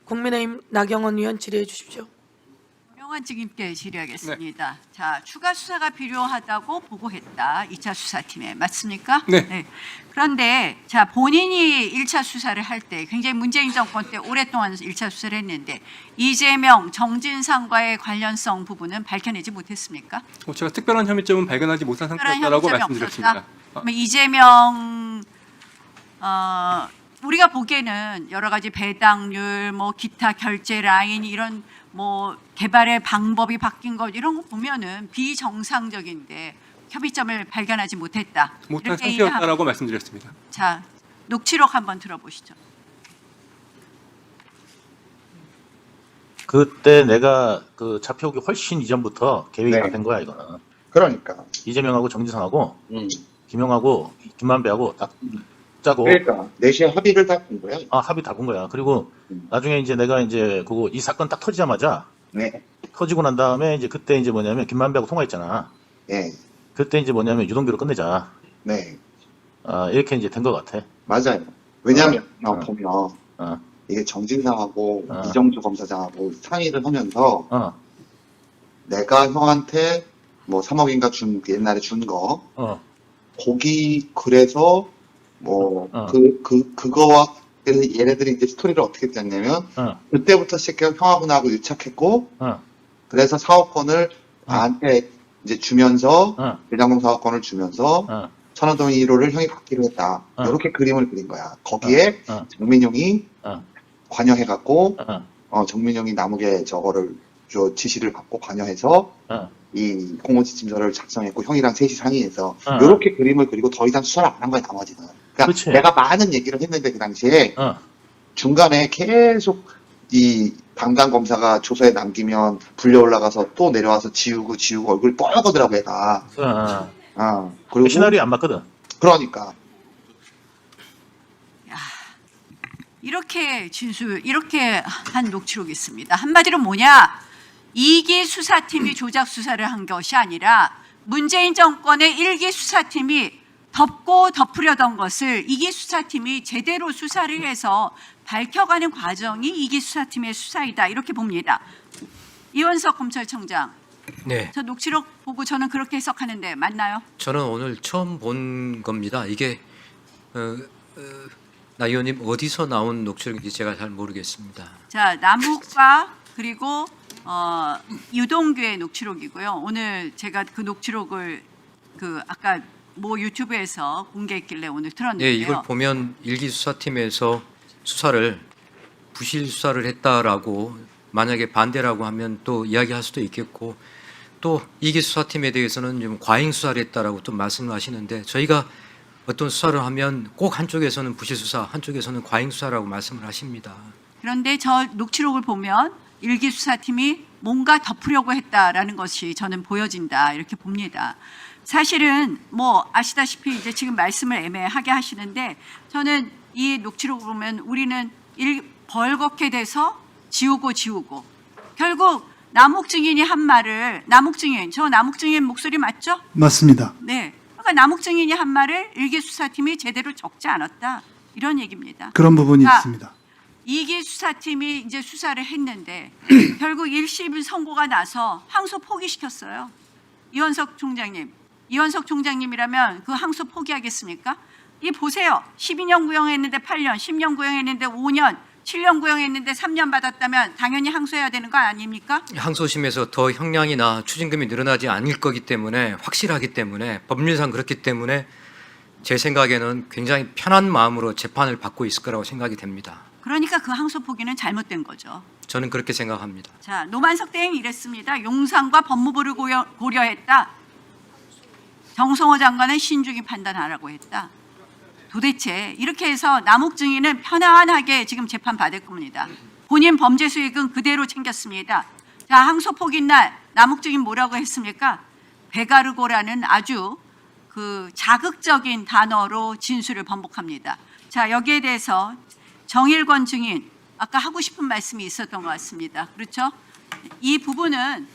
국민의힘 나경원 의원 질의해 주십시오. 명환 측임께 질의하겠습니다. 자, 추가 수사가 필요하다고 보고했다. 2차 수사팀에 맞습니까? 네. 그런데 자, 본인이 1차 수사를 할 때 굉장히 문재인 정권 때 오랫동안 1차 수사를 했는데 이재명, 정진상과의 관련성 부분은 밝혀내지 못했습니까? 제가 특별한 혐의점은 발견하지 못한 특별한 상태였다라고 혐의점이 말씀드렸습니다. 없었다? 그러면 이재명 우리가 보기에는 여러 가지 배당률, 뭐 기타 결제 라인 이런 뭐 개발의 방법이 바뀐 것 이런 거 보면은 비정상적인데 협의점을 발견하지 못했다. 못한 이렇게 상태였다라고 말씀드렸습니다. 자, 녹취록 한번 들어보시죠. 그때 내가 그 잡혀오기 훨씬 이전부터 계획이 네. 다 된 거야 이거는. 그러니까. 이재명하고 정진상하고 김영하고 김만배하고 딱 짜고 그러니까 4시에 합의를 다 본 거야. 합의 다 본 거야. 그리고 나중에 이제 내가 이제 그거 이 사건 딱 터지자마자 네. 터지고 난 다음에 이제 그때 이제 뭐냐면 김만배하고 통화했잖아. 네. 그때 이제 뭐냐면 유동규로 끝내자. 네. 이렇게 이제 된 것 같아. 맞아요. 왜냐하면 어. 보면 어. 이게 정진상하고 어. 이정주 검사장하고 상의를 하면서 어. 내가 형한테 뭐 3억인가 옛날에 준 거 어. 고기 그래서 뭐 어. 그거와 그래서 얘네들이 이제 스토리를 어떻게 짰냐면 어. 그때부터 시작해서 형하고 나하고 유착했고 어. 그래서 사업권을 나한테 이제 주면서 어. 대장동 사업권을 주면서 어. 천호동 1호를 형이 받기로 했다. 어. 이렇게 그림을 그린 거야. 거기에 어. 정민용이 어. 관여해갖고 어. 정민용이 남욱의 저거를 지시를 받고 관여해서 어. 이 공모지침서를 작성했고 형이랑 셋이 상의해서 어. 이렇게 그림을 그리고 더 이상 수사를 안 한 거야 나머지는. 그러니까 그치. 내가 많은 얘기를 했는데 그 당시에 어. 중간에 계속 이 담당 검사가 조서에 남기면 불려 올라가서 또 내려와서 지우고 얼굴이 뻘거더라고 얘가. 그리고 시나리오 안 맞거든. 그러니까 이렇게 이렇게 한 녹취록이 있습니다. 한마디로 뭐냐? 2기 수사팀이 조작 수사를 한 것이 아니라 문재인 정권의 1기 수사팀이 덮고 덮으려던 것을 2기 수사팀이 제대로 수사를 해서 밝혀가는 과정이 2기 수사팀의 수사이다. 이렇게 봅니다. 이원석 검찰청장. 네, 저 녹취록 보고 저는 그렇게 해석하는데 맞나요? 저는 오늘 처음 본 겁니다. 이게 나 의원님 어디서 나온 녹취록인지 제가 잘 모르겠습니다. 자, 남욱과 그리고 유동규의 녹취록이고요. 오늘 제가 그 녹취록을 아까 뭐 유튜브에서 공개했길래 오늘 틀었는데요. 네, 이걸 보면 일기 수사팀에서 수사를 부실 수사를 했다라고 만약에 반대라고 하면 또 이야기할 수도 있겠고 또 이기 수사팀에 대해서는 좀 과잉 수사를 했다라고 또 말씀하시는데 저희가 어떤 수사를 하면 꼭 한쪽에서는 부실 수사, 한쪽에서는 과잉 수사라고 말씀을 하십니다. 그런데 저 녹취록을 보면 일기 수사팀이 뭔가 덮으려고 했다라는 것이 저는 보여진다 이렇게 봅니다. 사실은 뭐 아시다시피 이제 지금 말씀을 애매하게 하시는데 저는 이 녹취록을 보면 우리는 벌겋게 돼서 지우고 결국 남욱 증인이 한 말을 저 남욱 증인 목소리 맞죠? 맞습니다. 네. 그러니까 남욱 증인이 한 말을 일기 수사팀이 제대로 적지 않았다 이런 얘기입니다. 그런 부분이 자, 있습니다. 2기 수사팀이 이제 수사를 했는데 결국 1심 선고가 나서 항소 포기시켰어요. 이원석 총장님이라면 그 항소 포기하겠습니까? 이 보세요. 12년 구형했는데 8년, 10년 구형했는데 5년, 7년 구형했는데 3년 받았다면 당연히 항소해야 되는 거 아닙니까? 항소심에서 더 형량이나 추징금이 늘어나지 않을 거기 때문에 확실하기 때문에 법률상 그렇기 때문에 제 생각에는 굉장히 편한 마음으로 재판을 받고 있을 거라고 생각이 됩니다. 그러니까 그 항소 포기는 잘못된 거죠. 저는 그렇게 생각합니다. 자, 노만석 대행이 이랬습니다. 용산과 법무부를 고려했다. 정성호 장관은 신중히 판단하라고 했다. 도대체 이렇게 해서 남욱 증인은 편안하게 지금 재판 받을 겁니다. 본인 범죄 수익은 그대로 챙겼습니다. 자, 항소 포기 날 남욱 증인 뭐라고 했습니까? 베가르고라는 아주 자극적인 단어로 진술을 번복합니다. 자, 여기에 대해서 정일권 증인 아까 하고 싶은 말씀이 있었던 것 같습니다. 그렇죠? 이 부분은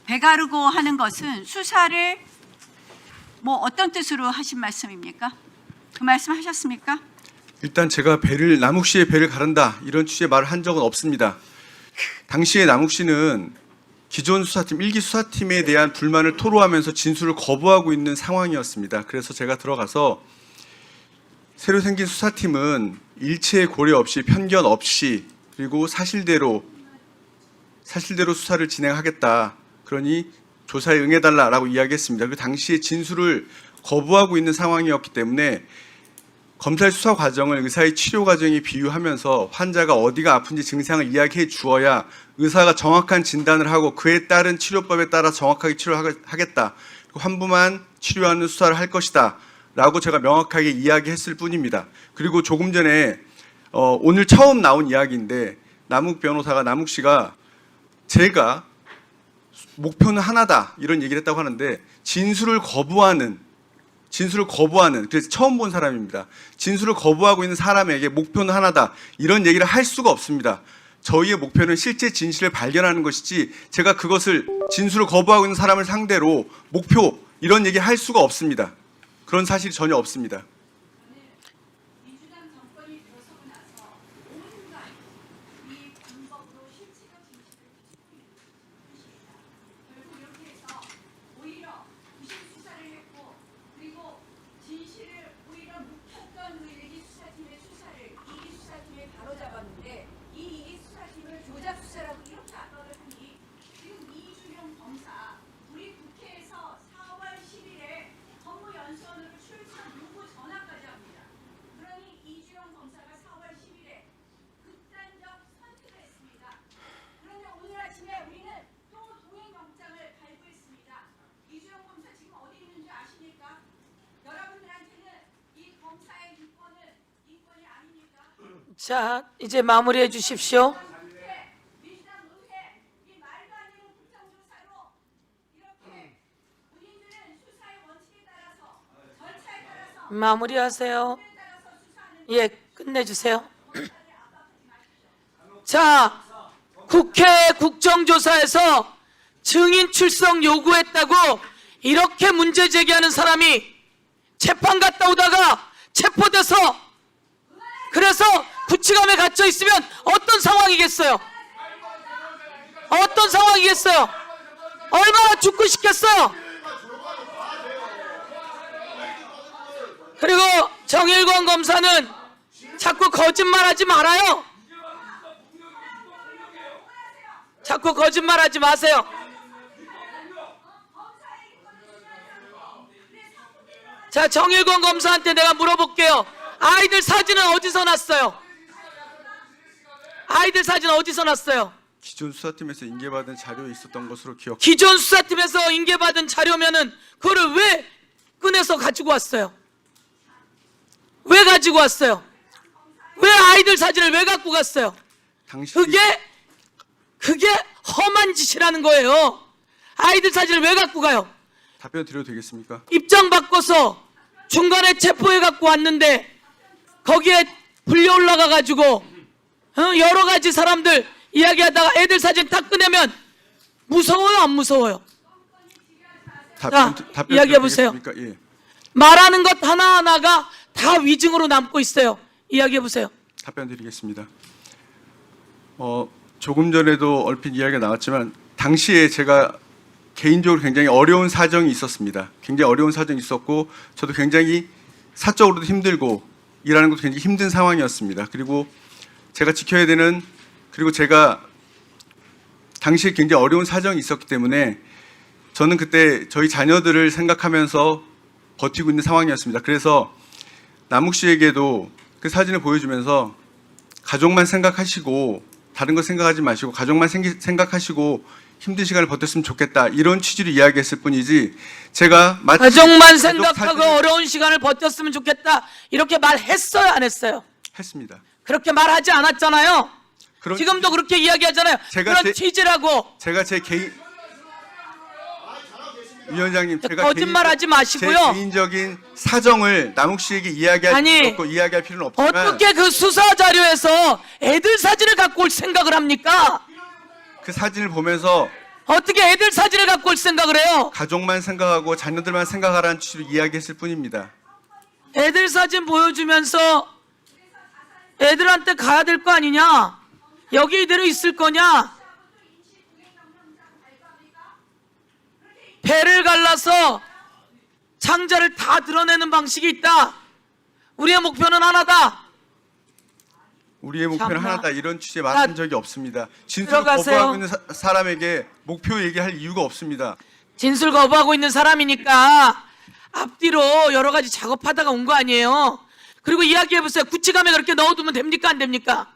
베가르고 하는 것은 수사를 뭐 어떤 뜻으로 하신 말씀입니까? 그 말씀 하셨습니까? 일단 제가 남욱 씨의 배를 가른다 이런 취지의 말을 한 적은 없습니다. 당시에 남욱 씨는 기존 수사팀, 1기 수사팀에 대한 불만을 토로하면서 진술을 거부하고 있는 상황이었습니다. 그래서 제가 들어가서 새로 생긴 수사팀은 일체의 고려 없이 편견 없이 그리고 사실대로 수사를 진행하겠다. 그러니 조사에 응해달라라고 이야기했습니다. 그 당시에 진술을 거부하고 있는 상황이었기 때문에 검사의 수사 과정을 의사의 치료 과정에 비유하면서 환자가 어디가 아픈지 증상을 이야기해 주어야 의사가 정확한 진단을 하고 그에 따른 치료법에 따라 정확하게 치료하겠다. 환부만 치료하는 수사를 할 것이다. 라고 제가 명확하게 이야기했을 뿐입니다. 그리고 조금 전에 오늘 처음 나온 이야기인데 남욱 씨가 제가 목표는 하나다 이런 얘기를 했다고 하는데 진술을 거부하는 그래서 처음 본 사람입니다. 진술을 거부하고 있는 사람에게 목표는 하나다 이런 얘기를 할 수가 없습니다. 저희의 목표는 실제 진실을 발견하는 것이지 제가 그것을 진술을 거부하고 있는 사람을 상대로 목표 이런 얘기를 할 수가 없습니다. 그런 사실이 전혀 없습니다. 자, 이제 마무리해 주십시오. 마무리하세요. 예, 끝내주세요. 자, 국회 국정조사에서 증인 출석 요구했다고 이렇게 문제 제기하는 사람이 재판 갔다 오다가 체포돼서 그래서 구치감에 갇혀 있으면 어떤 상황이겠어요? 어떤 상황이겠어요? 얼마나 죽고 싶겠어요? 그리고 정일권 검사는 자꾸 거짓말하지 말아요. 자꾸 거짓말하지 마세요. 자, 정일권 검사한테 내가 물어볼게요. 아이들 사진은 어디서 났어요? 아이들 사진 어디서 났어요? 기존 수사팀에서 인계받은 자료에 있었던 것으로 기억. 기존 수사팀에서 인계받은 자료면은 그거를 왜 꺼내서 가지고 왔어요? 왜 가지고 왔어요? 왜 아이들 사진을 왜 갖고 갔어요? 당시 그게 험한 짓이라는 거예요. 아이들 사진을 왜 갖고 가요? 답변 드려도 되겠습니까? 입장 바꿔서 중간에 체포해 갖고 왔는데 거기에 불려 올라가 가지고 여러 가지 사람들 이야기하다가 애들 사진 딱 꺼내면 무서워요, 안 무서워요? 답변 이야기해 보세요. 되겠습니까? 예. 말하는 것 하나하나가 다 위증으로 남고 있어요. 이야기해 보세요. 답변 드리겠습니다. 조금 전에도 얼핏 이야기가 나왔지만 당시에 제가 개인적으로 굉장히 어려운 사정이 있었습니다. 굉장히 어려운 사정이 있었고 저도 굉장히 사적으로도 힘들고 일하는 것도 굉장히 힘든 상황이었습니다. 그리고 제가 지켜야 되는 그리고 제가 당시에 굉장히 어려운 사정이 있었기 때문에 저는 그때 저희 자녀들을 생각하면서 버티고 있는 상황이었습니다. 그래서 남욱 씨에게도 그 사진을 보여주면서 가족만 생각하시고 다른 거 생각하지 마시고 가족만 생각하시고 힘든 시간을 버텼으면 좋겠다 이런 취지로 이야기했을 뿐이지 제가 마치 가족만 생각하고 어려운 시간을 버텼으면 좋겠다 이렇게 말했어요, 안 했어요? 했습니다. 그렇게 말하지 않았잖아요. 그런 지금도 그렇게 이야기하잖아요. 그런 취지라고. 제가 제 개인 위원장님 제가 거짓말하지 마시고요. 제 개인적인 사정을 남욱 씨에게 이야기할 필요 없고 이야기할 필요는 없지만 어떻게 그 수사 자료에서 애들 사진을 갖고 올 생각을 합니까? 그 사진을 보면서 어떻게 애들 사진을 갖고 올 생각을 해요? 가족만 생각하고 자녀들만 생각하라는 취지로 이야기했을 뿐입니다. 애들 사진 보여주면서 애들한테 가야 될 거 아니냐? 여기 이대로 있을 거냐? 배를 갈라서 창자를 다 드러내는 방식이 있다. 우리의 목표는 하나다. 우리의 목표는 참나. 하나다 이런 취지의 말한 자, 적이 없습니다. 진술을 들어가세요. 거부하고 있는 사람에게 목표 얘기할 이유가 없습니다. 진술 거부하고 있는 사람이니까 앞뒤로 여러 가지 작업하다가 온 거 아니에요. 그리고 이야기해보세요. 구치감에 그렇게 넣어두면 됩니까? 안 됩니까?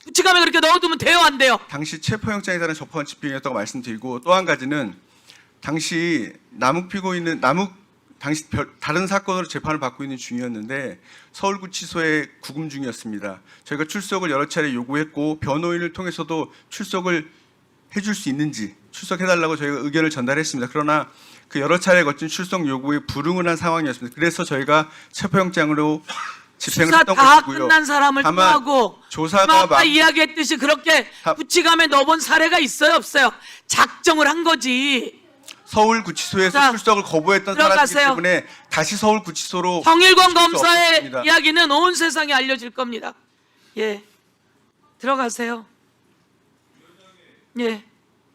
구치감에 그렇게 넣어두면 돼요? 안 돼요? 당시 체포영장에 따른 접한 집행이었다고 말씀드리고 또 한 가지는 당시 당시 다른 사건으로 재판을 받고 있는 중이었는데 서울구치소에 구금 중이었습니다. 저희가 출석을 여러 차례 요구했고 변호인을 통해서도 출석을 해줄 수 있는지 출석해달라고 저희가 의견을 전달했습니다. 그러나 그 여러 차례 거친 출석 요구에 불응을 한 상황이었습니다. 그래서 저희가 체포영장으로 집행을 수사 했던 다 것이고요. 끝난 사람을 다만 토하고 조사가 아까 이야기했듯이 그렇게 구치감에 넣어본 사례가 있어요? 없어요? 작정을 한 거지. 서울구치소에서 자, 출석을 거부했던 사람이기 들어가세요. 때문에 다시 서울구치소로 정일권 출석 검사의 없었습니다. 이야기는 온 세상에 알려질 겁니다. 예, 들어가세요. 예.